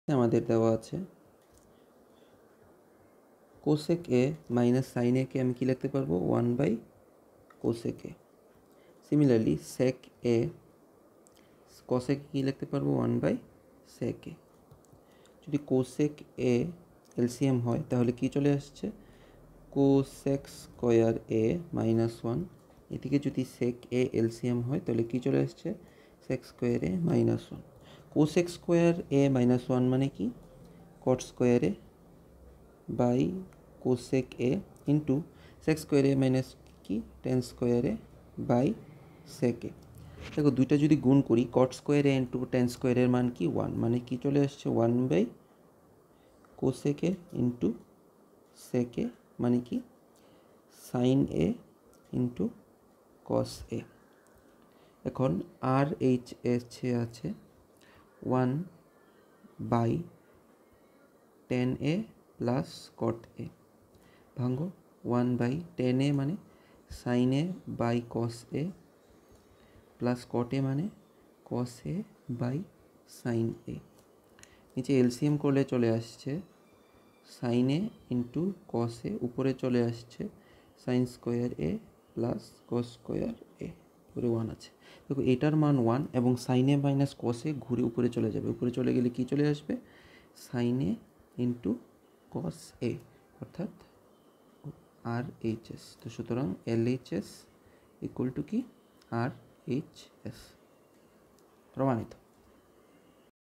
আমাদের দেওয়া আছে কোসেক এ মাইনাস সাইন এ কে আমি কি লিখতে পারবো 1/কোসেক এ। সিমিলারলি সেক এ কোসেক কি লিখতে পারবো 1/সেক এ। যদি কোসেক এ এলসিএম হয় তাহলে কি চলে আসছে কোসেক স্কোয়ার এ -1। এদিকে যদি সেক এ এলসিএম হয় তাহলে কি চলে আসছে sec square A -1। Cosec square A -1 মানে কি cot square A by cosec A into sec square A minus কি tan square A by sec A. দেখো দুইটা যদি গুণ করি cot square A into tan square এর মান কি 1, মানে কি চলে আসছে 1/কোসেক এ ইন্টু সেক এ, মানে কি সাইন এ ইন্টু কস এ। এখন আর এইচ এস আছে 1/10a প্লাস কট এ ভাঙ্গো 1/10a মানে sine A by cos A plus cot A মানে কস এ বাই সাইন এ। নিচে এলসিএম করলে চলে আসছে সাইন এ ইন্টু কস এ, উপরে চলে আসছে সাইন স্কোয়ার এ প্লাস কস স্কোয়ার এ, উপরে 1 আছে। দেখো এটার মান 1 এবং সাইন এ মাইনাস কস এ ঘুরে উপরে চলে যাবে, উপরে চলে গেলে কি চলে আসবে সাইন এ ইন্টু কস এ, অর্থাৎ আর এইচ এস। তো সুতরাং L H S equal to কি আর এইচ এস, প্রমাণিত।